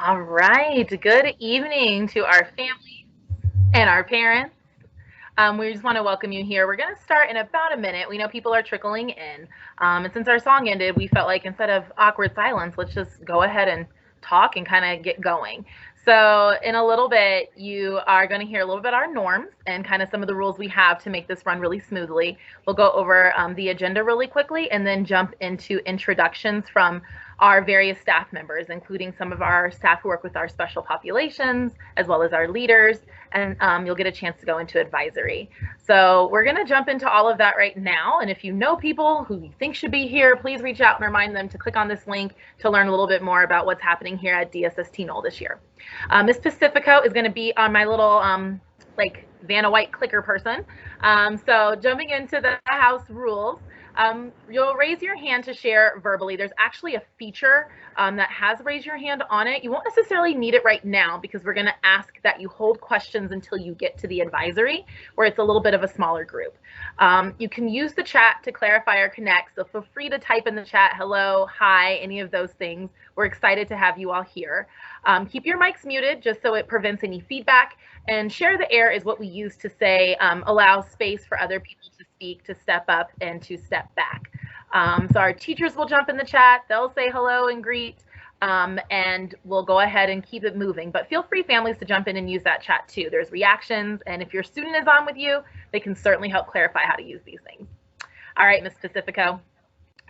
All right. Good evening to our family and our parents. We just want to welcome you here. We're going to start in about a minute. We know people are trickling in. And since our song ended, we felt like instead of awkward silence, let's just go ahead and talk and kind of get going. So, in a little bit, you are going to hear a little bit our norms and kind of some of the rules we have to make this run really smoothly. We'll go over the agenda really quickly and then jump into introductions from our various staff members, including some of our staff who work with our special populations, as well as our leaders, and you'll get a chance to go into advisory. So we're going to jump into all of that right now, and if you know people who you think should be here, please reach out and remind them to click on this link to learn a little bit more about what's happening here at DSST-Noel this year. Miss Pacifico is going to be on my little like Vanna White clicker person. So jumping into the house rules, you'll raise your hand to share verbally. There's actually a feature that has raise your hand on it. You won't necessarily need it right now because we're going to ask that you hold questions until you get to the advisory, where it's a little bit of a smaller group. You can use the chat to clarify or connect, so feel free to type in the chat, hello, hi, any of those things. We're excited to have you all here. Keep your mics muted just so it prevents any feedback, and share the air is what we use to say allow space for other people to speak, to step up, and to step back. So our teachers will jump in the chat, they'll say hello and greet, and we'll go ahead and keep it moving. But feel free, families, to jump in and use that chat too. There's reactions, and if your student is on with you, they can certainly help clarify how to use these things. All right, Ms. Pacifico.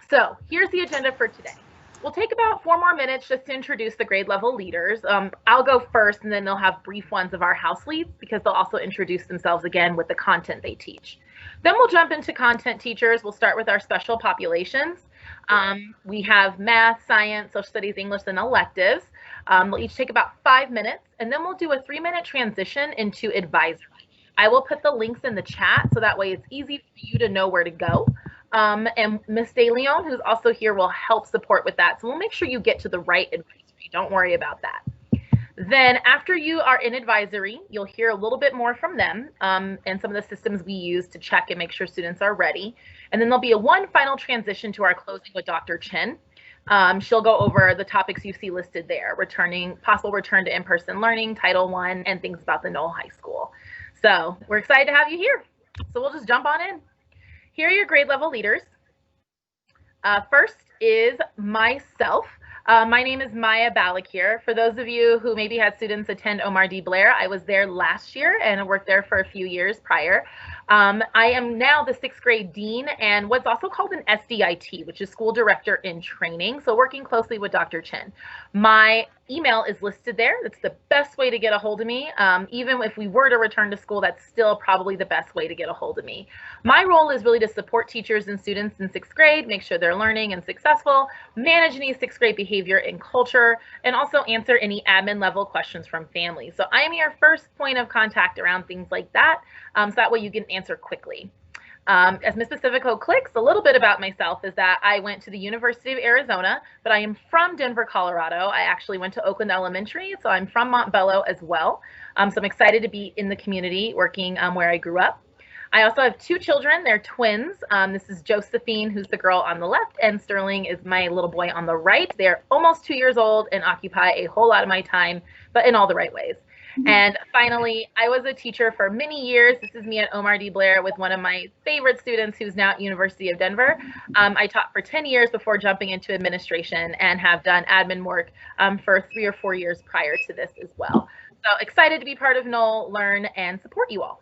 So here's the agenda for today. We'll take about 4 more minutes just to introduce the grade level leaders. I'll go first, and then they'll have brief ones of our house leads because they'll also introduce themselves again with the content they teach. Then we'll jump into content teachers. We'll start with our special populations. We have math, science, social studies, English, and electives. They'll each take about 5 minutes, and then we'll do a 3-minute transition into advisory. I will put the links in the chat so that way it's easy for you to know where to go. And Ms. De Leon, who's also here, will help support with that. So we'll make sure you get to the right advisory. Don't worry about that. Then after you are in advisory, you'll hear a little bit more from them and some of the systems we use to check and make sure students are ready. And then there'll be one final transition to our closing with Dr. Chen. She'll go over the topics you see listed there, possible return to in-person learning, Title I, and things about the Noel High School. So we're excited to have you here. So we'll just jump on in. Here are your grade level leaders. First is myself. My name is Maya Balakir. For those of you who maybe had students attend Omar D. Blair, I was there last year and I worked there for a few years prior. I am now the 6th grade dean and what's also called an SDIT, which is School Director in Training, so working closely with Dr. Chen. My email is listed there. That's the best way to get a hold of me. Even if we were to return to school, that's still probably the best way to get a hold of me. My role is really to support teachers and students in 6th grade, make sure they're learning and successful, manage any 6th grade behavior and culture, and also answer any admin level questions from families. So I am your first point of contact around things like that, so that way you can answer quickly. As Ms. Pacifico clicks, a little bit about myself is that I went to the University of Arizona, but I am from Denver, Colorado. I actually went to Oakland Elementary, so I'm from Montbello as well. So I'm excited to be in the community working where I grew up. I also have 2 children. They're twins. This is Josephine, who's the girl on the left, and Sterling is my little boy on the right. They're almost 2 years old and occupy a whole lot of my time, but in all the right ways. And finally, I was a teacher for many years. This is me at Omar D. Blair with one of my favorite students who's now at University of Denver. I taught for 10 years before jumping into administration and have done admin work for 3 or 4 years prior to this as well. So excited to be part of Noel, learn, and support you all.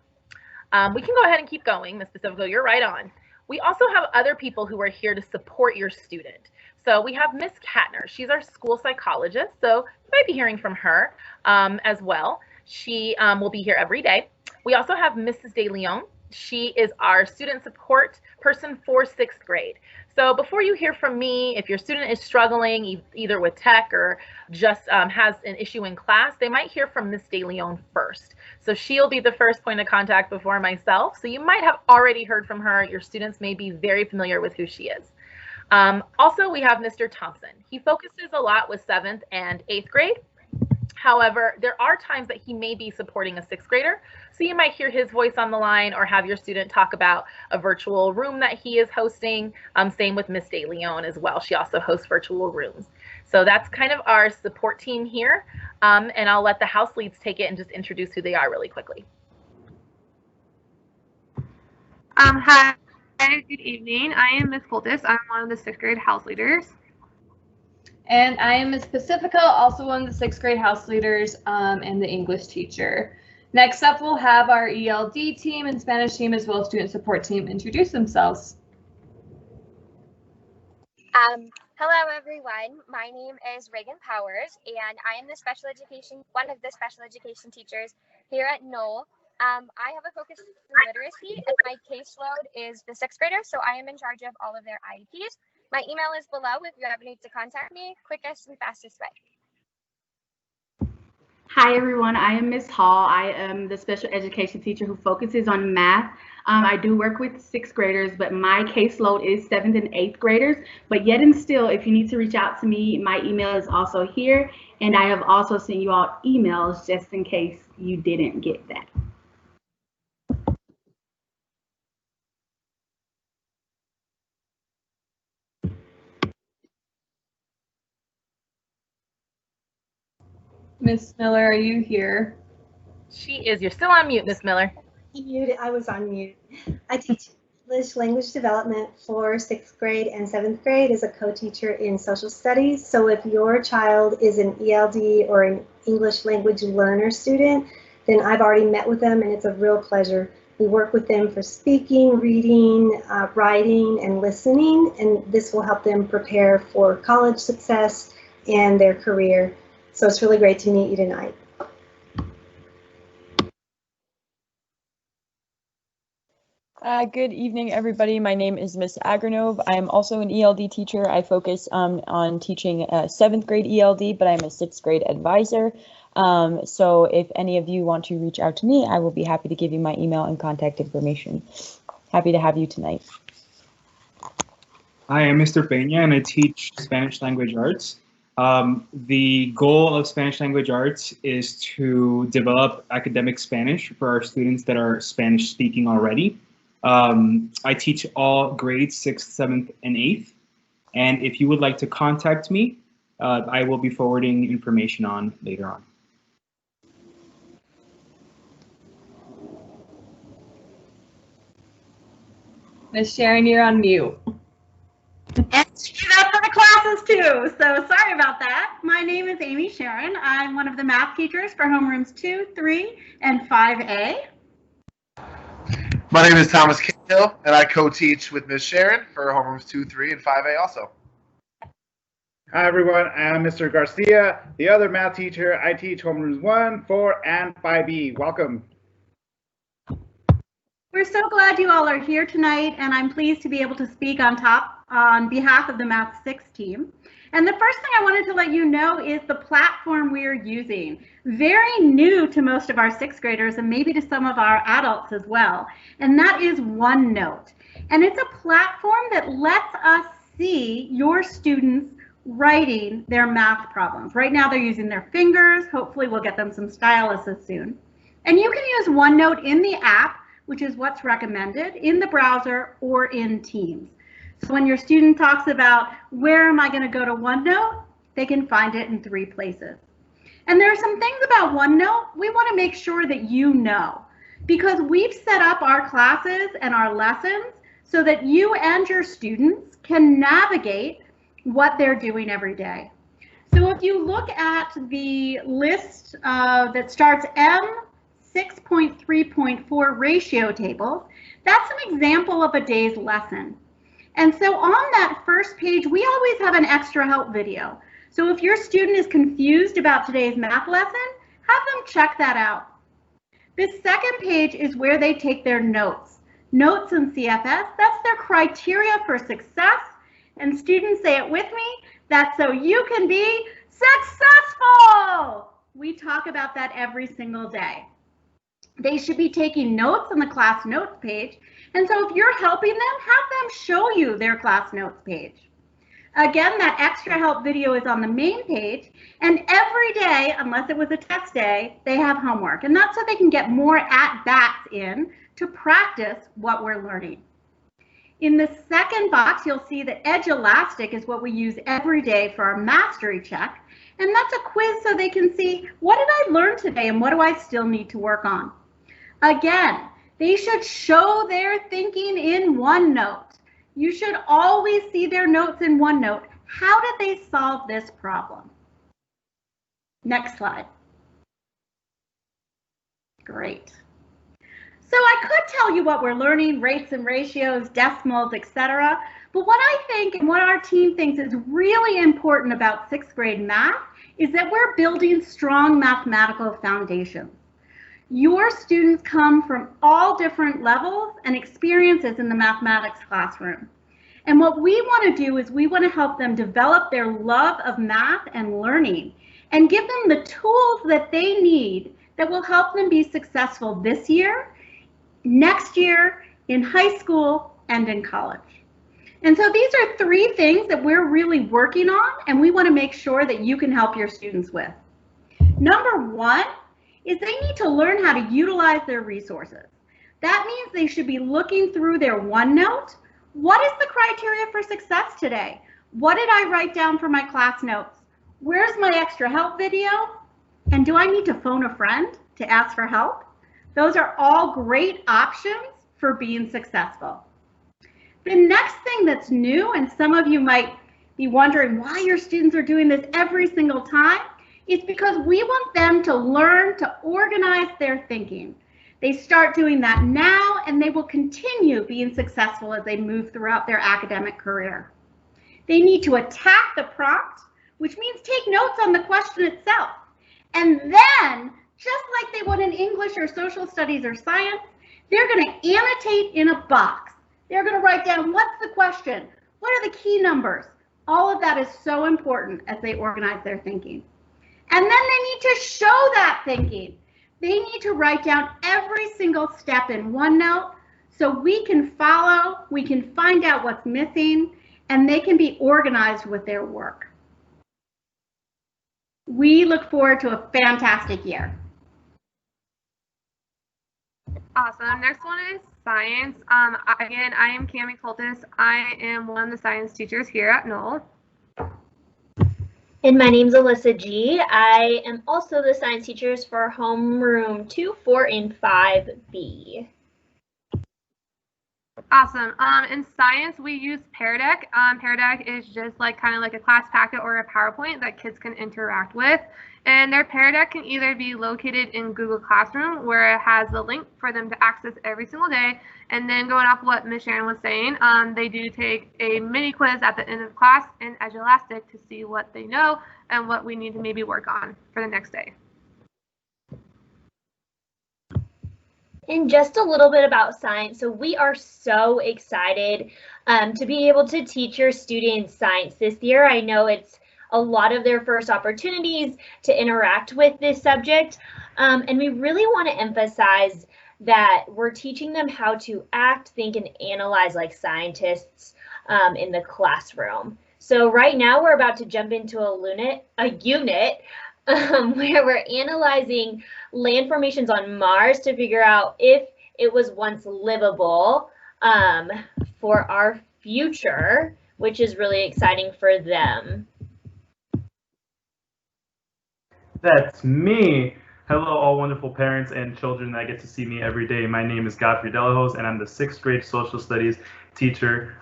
We can go ahead and keep going, Ms. Pacifico, you're right on. We also have other people who are here to support your student. So we have Miss Katner. She's our school psychologist, so you might be hearing from her as well. She will be here every day. We also have Mrs. De Leon. She is our student support person for 6th grade. So before you hear from me, if your student is struggling either with tech or just has an issue in class, they might hear from Miss De Leon first. So she'll be the first point of contact before myself. So you might have already heard from her. Your students may be very familiar with who she is. Also, we have Mr. Thompson. He focuses a lot with 7th and 8th grade. However, there are times that he may be supporting a 6th grader. So you might hear his voice on the line or have your student talk about a virtual room that he is hosting. Same with Miss De Leon as well. She also hosts virtual rooms. So that's kind of our support team here. And I'll let the house leads take it and just introduce who they are really quickly. Hi, good evening. I am Miss Coltis. I'm one of the 6th grade house leaders. And I am Ms. Pacifica, also one of the 6th grade house leaders and the English teacher. Next up, we'll have our ELD team and Spanish team as well as student support team introduce themselves. Hello everyone, my name is Reagan Powers and I am one of the special education teachers here at Noel. I have a focus in literacy and my caseload is the 6th graders, so I am in charge of all of their IEPs. My email is below if you ever need to contact me, quickest and fastest way. Hi everyone, I am Ms. Hall. I am the special education teacher who focuses on math. I do work with 6th graders, but my caseload is 7th and 8th graders. But yet and still, if you need to reach out to me, my email is also here. And I have also sent you all emails just in case you didn't get that. Miss Miller, are you here? She is. You're still on mute, Miss Miller. I was on mute. I teach English language development for 6th grade and 7th grade as a co-teacher in social studies. So if your child is an ELD or an English language learner student, then I've already met with them and it's a real pleasure. We work with them for speaking, reading, writing, and listening, and this will help them prepare for college success and their career. So it's really great to meet you tonight. Good evening, everybody. My name is Miss Agranov. I am also an ELD teacher. I focus on teaching 7th grade ELD, but I'm a 6th grade advisor. So if any of you want to reach out to me, I will be happy to give you my email and contact information. Happy to have you tonight. Hi, I'm Mr. Peña, and I teach Spanish language arts. The goal of Spanish language arts is to develop academic Spanish for our students that are Spanish speaking already. I teach all grades 6th, 7th, and 8th. And if you would like to contact me, I will be forwarding information on later on. Miss Sharon, you're on mute. And she's up for the classes too, so sorry about that. My name is Amy Sharon. I'm one of the math teachers for homerooms 2, 3, and 5A. My name is Thomas Cahill, and I co-teach with Ms. Sharon for homerooms 2, 3, and 5A also. Hi everyone, I'm Mr. Garcia, the other math teacher. I teach homerooms 1, 4, and 5E. Welcome. We're so glad you all are here tonight, and I'm pleased to be able to speak on behalf of the Math 6 team. And the first thing I wanted to let you know is the platform we are using. Very new to most of our 6th graders and maybe to some of our adults as well. And that is OneNote. And it's a platform that lets us see your students writing their math problems. Right now they're using their fingers. Hopefully we'll get them some styluses soon. And you can use OneNote in the app, which is what's recommended, in the browser or in Teams. So when your student talks about where am I going to go to OneNote, they can find it in 3 places. And there are some things about OneNote we want to make sure that you know, because we've set up our classes and our lessons so that you and your students can navigate what they're doing every day. So if you look at the list that starts M6.3.4 ratio tables, that's an example of a day's lesson. And so on that first page, we always have an extra help video. So if your student is confused about today's math lesson, have them check that out. This second page is where they take their notes. Notes in CFS, that's their criteria for success. And students, say it with me, that's so you can be successful. We talk about that every single day. They should be taking notes on the class notes page. And so if you're helping them, have them show you their class notes page. Again, that extra help video is on the main page. And every day, unless it was a test day, they have homework. And that's so they can get more at-bats in to practice what we're learning. In the second box, you'll see that Edge Elastic is what we use every day for our mastery check. And that's a quiz so they can see, what did I learn today and what do I still need to work on? Again, they should show their thinking in OneNote. You should always see their notes in OneNote. How did they solve this problem? Next slide. Great. So I could tell you what we're learning, rates and ratios, decimals, etc. But what I think and what our team thinks is really important about 6th grade math is that we're building strong mathematical foundations. Your students come from all different levels and experiences in the mathematics classroom. And what we want to do is we want to help them develop their love of math and learning and give them the tools that they need that will help them be successful this year, next year, in high school, and in college. And so these are 3 things that we're really working on and we want to make sure that you can help your students with. Number 1 is they need to learn how to utilize their resources. That means they should be looking through their OneNote. What is the criteria for success today? What did I write down for my class notes? Where's my extra help video? And do I need to phone a friend to ask for help? Those are all great options for being successful. The next thing that's new, and some of you might be wondering why your students are doing this every single time, is because we want them to learn to organize their thinking. They start doing that now, and they will continue being successful as they move throughout their academic career. They need to attack the prompt, which means take notes on the question itself. And then, just like they would in English or social studies or science, they're going to annotate in a box. They're going to write down, what's the question? What are the key numbers? All of that is so important as they organize their thinking. And then they need to show that thinking. They need to write down every single step in OneNote so we can follow, we can find out what's missing, and they can be organized with their work. We look forward to a fantastic year. Awesome. Next one is science. Again, I am Cami Coltis. I am one of the science teachers here at Noel. And my name's Alyssa G. I am also the science teachers for homeroom 2, 4, and 5B. Awesome. In science, we use Pear Deck. Pear Deck is just kind of like a class packet or a PowerPoint that kids can interact with. And their Pear Deck can either be located in Google Classroom, where it has the link for them to access every single day. And then going off what Ms. Sharon was saying, they do take a mini quiz at the end of class in Edge Elastic to see what they know and what we need to maybe work on for the next day. And just a little bit about science. So we are so excited to be able to teach your students science this year. I know it's a lot of their first opportunities to interact with this subject. And we really want to emphasize that we're teaching them how to act, think, and analyze like scientists in the classroom. So right now we're about to jump into a unit where we're analyzing land formations on Mars to figure out if it was once livable for our future, which is really exciting for them. That's me. Hello, all wonderful parents and children that get to see me every day. My name is Godfrey Delahose, and I'm the 6th grade social studies teacher.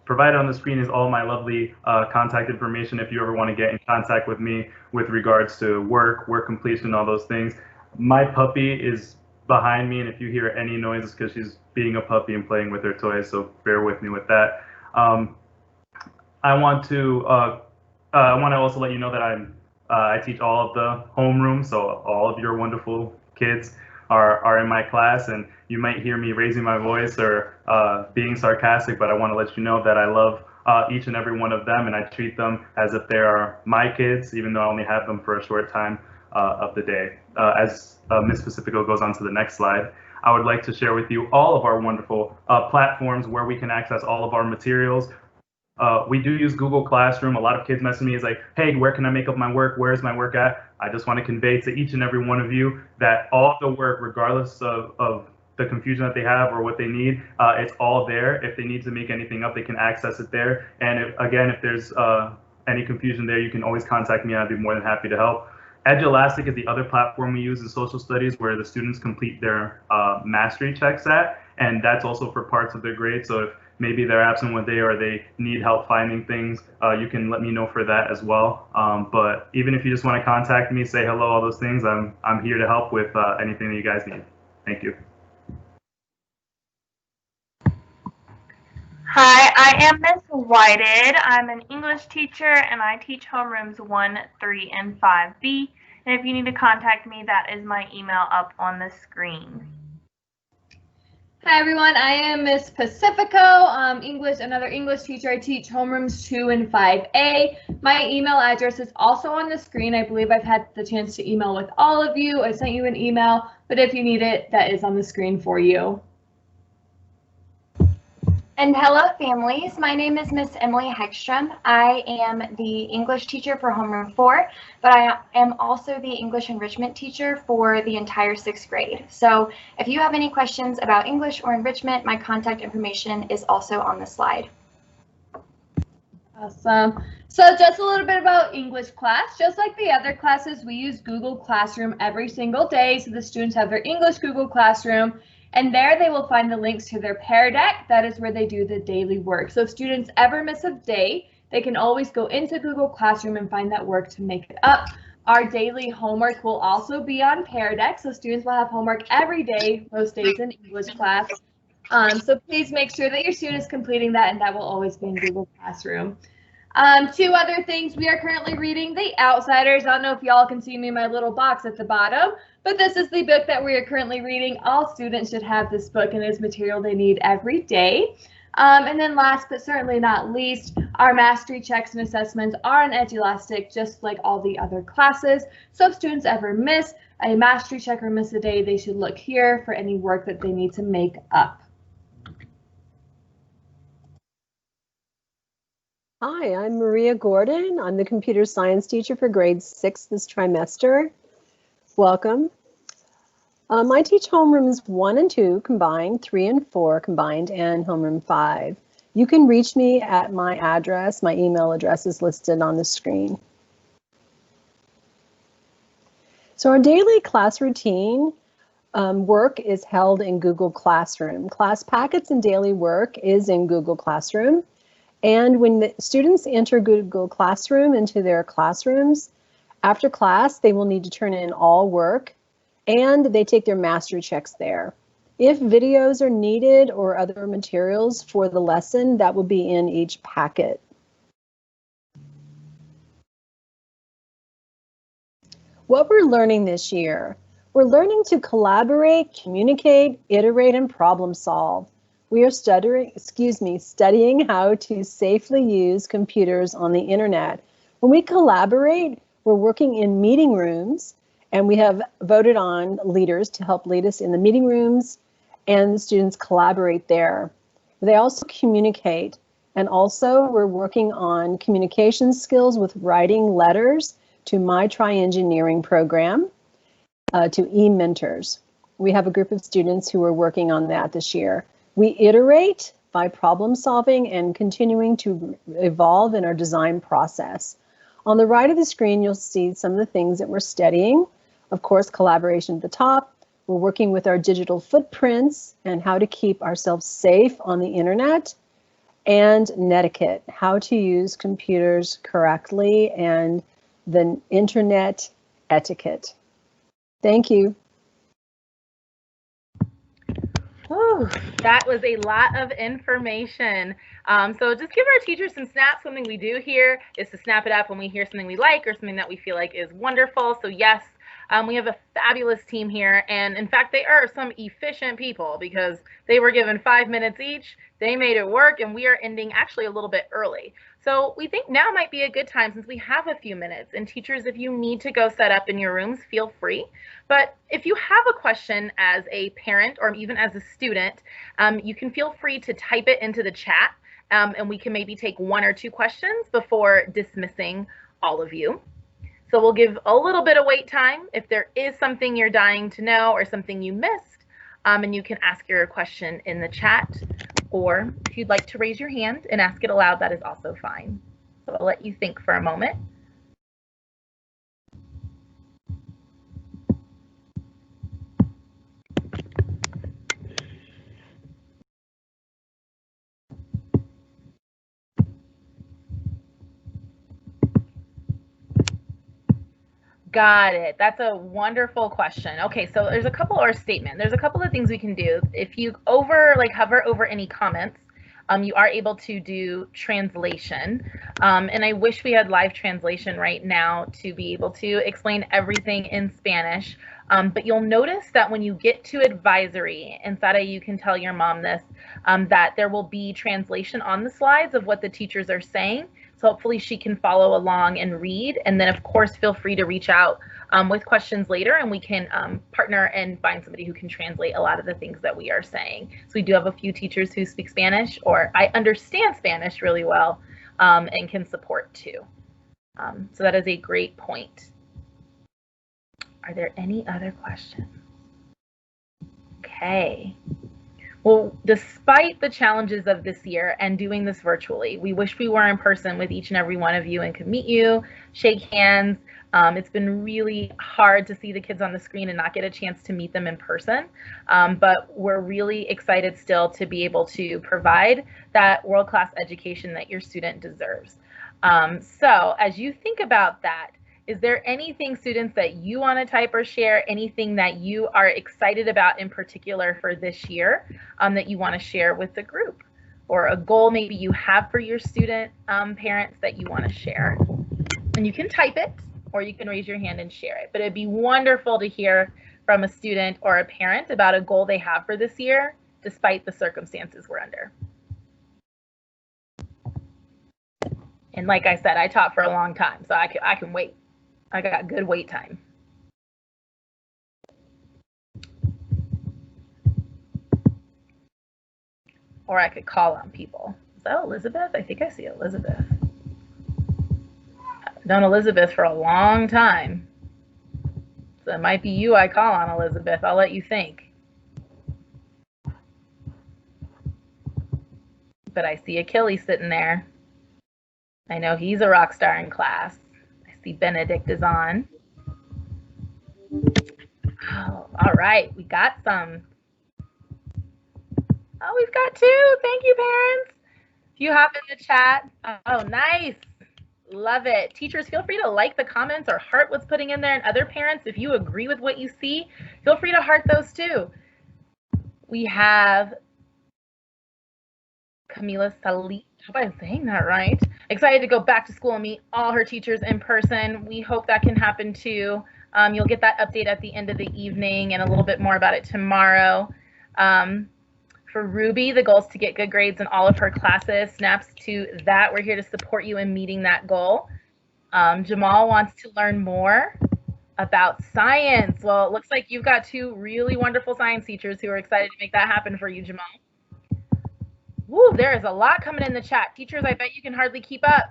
Provided on the screen is all my lovely contact information if you ever want to get in contact with me with regards to work completion, all those things. My puppy is behind me, and if you hear any noises, because she's being a puppy and playing with her toys, so bear with me with that. I want to also let you know that I teach all of the homeroom, so all of your wonderful kids are in my class, and you might hear me raising my voice or being sarcastic, but I want to let you know that I love each and every one of them, and I treat them as if they are my kids, even though I only have them for a short time of the day. As Ms. Pacifico goes on to the next slide, I would like to share with you all of our wonderful platforms where we can access all of our materials. We do use Google Classroom. A lot of kids message me, is like, hey, where can I make up my work? Where's my work at? I just want to convey to each and every one of you that all the work, regardless of the confusion that they have or what they need, it's all there. If they need to make anything up, they can access it there. And if there's any confusion there, you can always contact me. I'd be more than happy to help. Edulastic is the other platform we use in social studies where the students complete their mastery checks at, and that's also for parts of their grade. So if maybe they're absent one day or they need help finding things, you can let me know for that as well. But even if you just want to contact me, say hello, all those things, I'm here to help with anything that you guys need. Thank you. Hi, I am Miss Whited. I'm an English teacher and I teach homerooms 1, 3, and 5B. And if you need to contact me, that is my email up on the screen. Hi everyone, I am Miss Pacifico, another English teacher. I teach homerooms 2 and 5A. My email address is also on the screen. I believe I've had the chance to email with all of you. I sent you an email, but if you need it, that is on the screen for you. And hello families, my name is Miss Emily Hegstrom. I am the English teacher for homeroom 4, but I am also the English enrichment teacher for the entire 6th grade. So if you have any questions about English or enrichment, my contact information is also on the slide. Awesome. So just a little bit about English class. Just like the other classes, we use Google Classroom every single day. So the students have their English Google Classroom. And there they will find the links to their Pear Deck. That is where they do the daily work. So if students ever miss a day, they can always go into Google Classroom and find that work to make it up. Our daily homework will also be on Pear Deck. So students will have homework every day, most days in English class. So please make sure that your student is completing that, and that will always be in Google Classroom. 2 other things. We are currently reading The Outsiders. I don't know if y'all can see me in my little box at the bottom, but this is the book that we are currently reading. All students should have this book and its material they need every day. And then last but certainly not least, our mastery checks and assessments are on Edulastic, just like all the other classes. So if students ever miss a mastery check or miss a day, they should look here for any work that they need to make up. Hi, I'm Maria Gordon. I'm the computer science teacher for grade 6 this trimester. Welcome. I teach homerooms 1 and 2 combined, 3 and 4 combined, and homeroom 5. You can reach me at my address. My email address is listed on the screen. So our daily class routine work is held in Google Classroom. Class packets and daily work is in Google Classroom. And when the students enter Google Classroom into their classrooms, after class, they will need to turn in all work and they take their mastery checks there. If videos are needed or other materials for the lesson, that will be in each packet. What we're learning this year, we're learning to collaborate, communicate, iterate, and problem solve. We are studying how to safely use computers on the internet. When we collaborate, we're working in meeting rooms, and we have voted on leaders to help lead us in the meeting rooms, and the students collaborate there. They also communicate, and also we're working on communication skills with writing letters to my Tri-Engineering program, to e-mentors. We have a group of students who are working on that this year. We iterate by problem solving and continuing to evolve in our design process. On the right of the screen, you'll see some of the things that we're studying. Of course, collaboration at the top. We're working with our digital footprints and how to keep ourselves safe on the internet, and netiquette, how to use computers correctly, and the internet etiquette. Thank you. Whew, that was a lot of information. So just give our teachers some snaps. Something we do here is to snap it up when we hear something we like or something that we feel like is wonderful. So yes, we have a fabulous team here. And in fact, they are some efficient people because they were given 5 minutes each. They made it work, and we are ending actually a little bit early. So we think now might be a good time since we have a few minutes. And teachers, if you need to go set up in your rooms, feel free. But if you have a question as a parent or even as a student, you can feel free to type it into the chat, and we can maybe take 1 or 2 questions before dismissing all of you. So we'll give a little bit of wait time. If there is something you're dying to know or something you missed, and you can ask your question in the chat, or if you'd like to raise your hand and ask it aloud, that is also fine. So I'll let you think for a moment. Got it. That's a wonderful question. Okay, so there's a couple, or statement. There's a couple of things we can do. If you hover over any comments, you are able to do translation. And I wish we had live translation right now to be able to explain everything in Spanish. But you'll notice that when you get to advisory, and Sada, you can tell your mom this, that there will be translation on the slides of what the teachers are saying. So hopefully she can follow along and read. And then, of course, feel free to reach out with questions later, and we can partner and find somebody who can translate a lot of the things that we are saying. So we do have a few teachers who speak Spanish, or I understand Spanish really well, and can support too. So that is a great point. Are there any other questions? Okay. Well, despite the challenges of this year and doing this virtually, we wish we were in person with each and every one of you and could meet you, shake hands. It's been really hard to see the kids on the screen and not get a chance to meet them in person. But we're really excited still to be able to provide that world-class education that your student deserves. So as you think about that, is there anything, students, that you want to type or share, anything that you are excited about in particular for this year that you want to share with the group? Or a goal maybe you have for your student parents that you want to share? And you can type it, or you can raise your hand and share it. But it'd be wonderful to hear from a student or a parent about a goal they have for this year, despite the circumstances we're under. And like I said, I taught for a long time, so I can wait. I got good wait time. Or I could call on people. Is that Elizabeth? I think I see Elizabeth. I've known Elizabeth for a long time. So it might be you I call on, Elizabeth. I'll let you think. But I see Achilles sitting there. I know he's a rock star in class. I see Benedict is on. Oh, all right, we got some. Oh, we've got two. Thank you, parents. If you hop in the chat. Oh, nice. Love it. Teachers, feel free to like the comments or heart what's putting in there. And other parents, if you agree with what you see, feel free to heart those too. We have Camila Salit. I hope I'm saying that right. Excited to go back to school and meet all her teachers in person. We hope that can happen too. You'll get that update at the end of the evening and a little bit more about it tomorrow. For Ruby, the goal is to get good grades in all of her classes. Snaps to that. We're here to support you in meeting that goal. Jamal wants to learn more about science. Well, it looks like you've got two really wonderful science teachers who are excited to make that happen for you, Jamal. Woo, there is a lot coming in the chat. Teachers, I bet you can hardly keep up.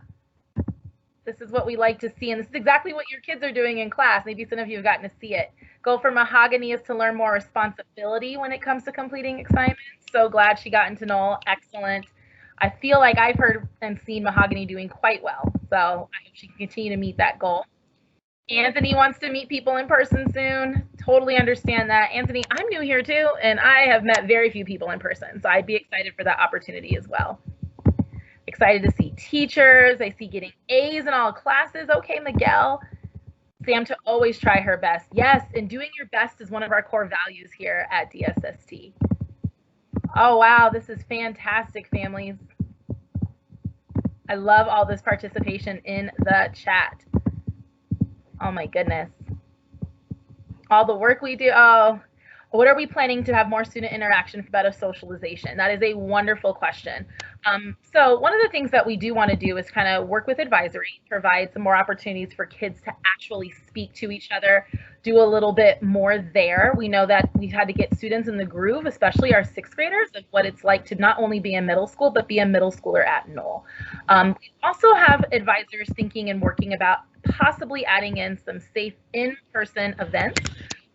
This is what we like to see, and this is exactly what your kids are doing in class. Maybe some of you have gotten to see it. Goal for Mahogany is to learn more responsibility when it comes to completing assignments. So glad she got into Noel. Excellent. I feel like I've heard and seen Mahogany doing quite well, so I hope she can continue to meet that goal. Anthony wants to meet people in person soon. Totally understand that. Anthony, I'm new here too, and I have met very few people in person, so I'd be excited for that opportunity as well. Excited to see teachers. I see getting A's in all classes. Okay, Miguel. Sam to always try her best. Yes, and doing your best is one of our core values here at DSST. Oh, wow, this is fantastic, families. I love all this participation in the chat. Oh my goodness. All the work we do. Oh, what are we planning to have more student interaction for better socialization? That is a wonderful question. So one of the things that we do want to do is kind of work with advisory, provide some more opportunities for kids to actually speak to each other, do a little bit more there. We know that we've had to get students in the groove, especially our sixth graders, of what it's like to not only be in middle school, but be a middle schooler at Noel. We also have advisors thinking and working about possibly adding in some safe in-person events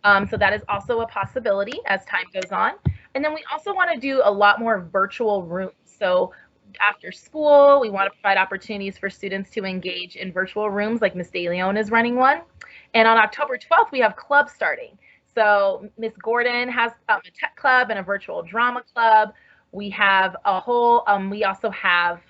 So that is also a possibility as time goes on. And then we also want to do a lot more virtual rooms. So after school, we want to provide opportunities for students to engage in virtual rooms, like Miss De Leon is running one. And on October 12th, we have clubs starting. So Miss Gordon has a tech club and a virtual drama club. We have a whole, we also have,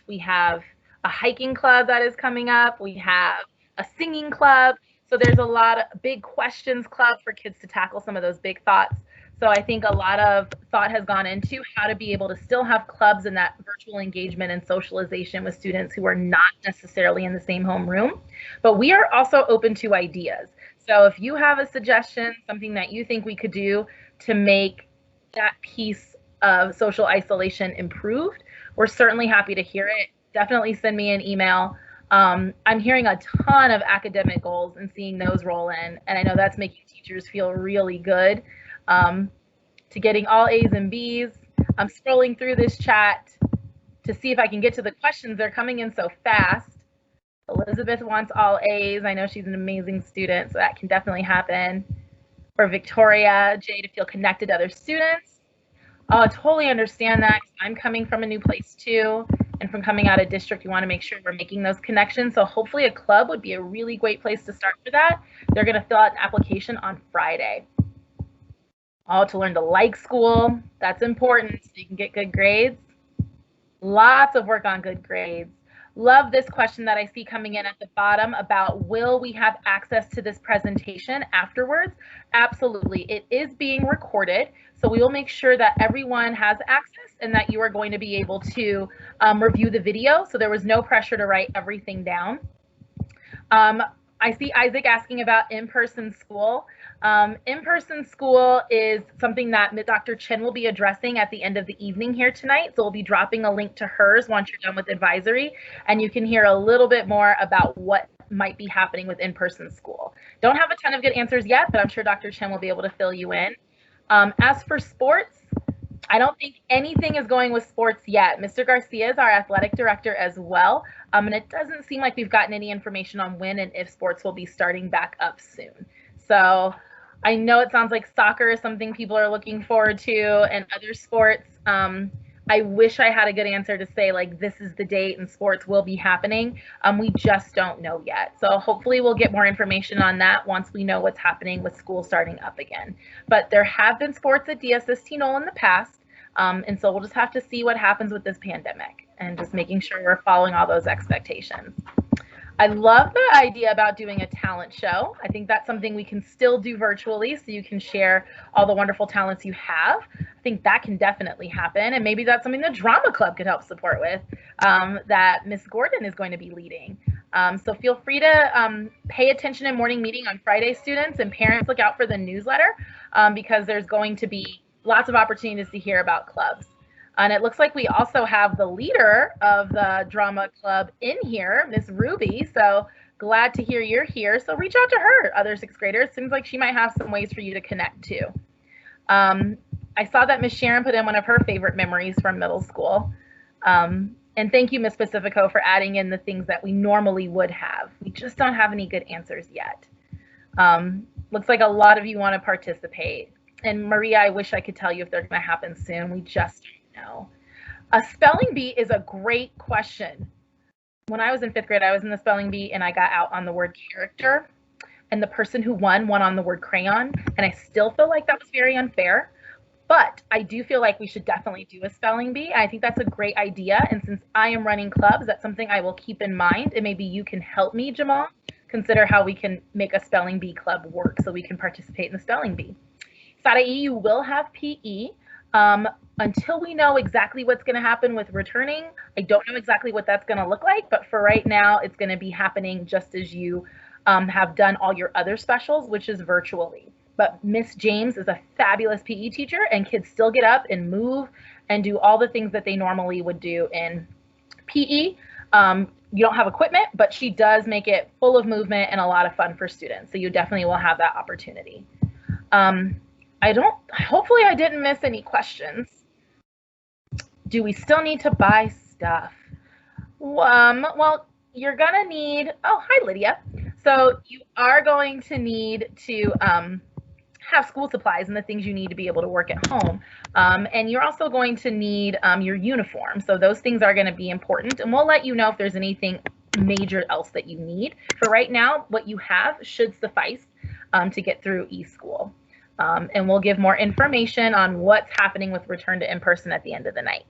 we have a hiking club that is coming up. We have a singing club. So there's a lot of big questions club for kids to tackle some of those big thoughts. So I think a lot of thought has gone into how to be able to still have clubs and that virtual engagement and socialization with students who are not necessarily in the same homeroom. But we are also open to ideas. So if you have a suggestion, something that you think we could do to make that piece of social isolation improved, we're certainly happy to hear it. Definitely send me an email. I'm hearing a ton of academic goals and seeing those roll in. And I know that's making teachers feel really good. To getting all A's and B's. I'm scrolling through this chat to see if I can get to the questions. They're coming in so fast. Elizabeth wants all A's. I know she's an amazing student, so that can definitely happen. For Victoria J, to feel connected to other students. Oh, I totally understand that. I'm coming from a new place too. And from coming out of district, you want to make sure we're making those connections. So hopefully a club would be a really great place to start for that. They're going to fill out an application on Friday. Oh, to learn to like school. That's important so you can get good grades. Lots of work on good grades. Love this question that I see coming in at the bottom about will we have access to this presentation afterwards? Absolutely. It is being recorded. So we will make sure that everyone has access and that you are going to be able to review the video. So there was no pressure to write everything down. I see Isaac asking about in-person school. In-person school is something that Dr. Chin will be addressing at the end of the evening here tonight. So we'll be dropping a link to hers once you're done with advisory, and you can hear a little bit more about what might be happening with in-person school. Don't have a ton of good answers yet, but I'm sure Dr. Chin will be able to fill you in. As for sports, I don't think anything is going with sports yet. Mr. Garcia is our athletic director as well, and it doesn't seem like we've gotten any information on when and if sports will be starting back up soon. So I know it sounds like soccer is something people are looking forward to, and other sports. I wish I had a good answer to say, like, this is the date and sports will be happening. We just don't know yet. So hopefully we'll get more information on that once we know what's happening with school starting up again. But there have been sports at DSST-Noel in the past. And so we'll just have to see what happens with this pandemic and just making sure we're following all those expectations. I love the idea about doing a talent show. I think that's something we can still do virtually so you can share all the wonderful talents you have. I think that can definitely happen. And maybe that's something the drama club could help support with that Miss Gordon is going to be leading. So feel free to pay attention in morning meeting on Friday, students, and parents look out for the newsletter because there's going to be lots of opportunities to hear about clubs. And it looks like we also have the leader of the drama club in here, Miss Ruby. So glad to hear you're here. So reach out to her, other sixth graders. Seems like she might have some ways for you to connect to. I saw that Miss Sharon put in one of her favorite memories from middle school. And thank you, Miss Pacifico, for adding in the things that we normally would have. We just don't have any good answers yet. Looks like a lot of you want to participate. And Maria, I wish I could tell you if they're going to happen soon. We just don't know. A spelling bee is a great question. When I was in 5th grade, I was in the spelling bee and I got out on the word character. And the person who won on the word crayon. And I still feel like that was very unfair. But I do feel like we should definitely do a spelling bee. I think that's a great idea. And since I am running clubs, that's something I will keep in mind. And maybe you can help me, Jamal, consider how we can make a spelling bee club work so we can participate in the spelling bee. Sarai, you will have PE. Until we know exactly what's going to happen with returning, I don't know exactly what that's going to look like, but for right now, it's going to be happening just as you have done all your other specials, which is virtually. But Miss James is a fabulous PE teacher, and kids still get up and move and do all the things that they normally would do in PE. You don't have equipment, but she does make it full of movement and a lot of fun for students. So you definitely will have that opportunity. Hopefully I didn't miss any questions. Do we still need to buy stuff? Well, you're gonna need, oh, hi, Lydia. So you are going to need to have school supplies and the things you need to be able to work at home. And you're also going to need your uniform. So those things are going to be important. And we'll let you know if there's anything major else that you need. For right now, what you have should suffice to get through eSchool. And we'll give more information on what's happening with return to in-person at the end of the night.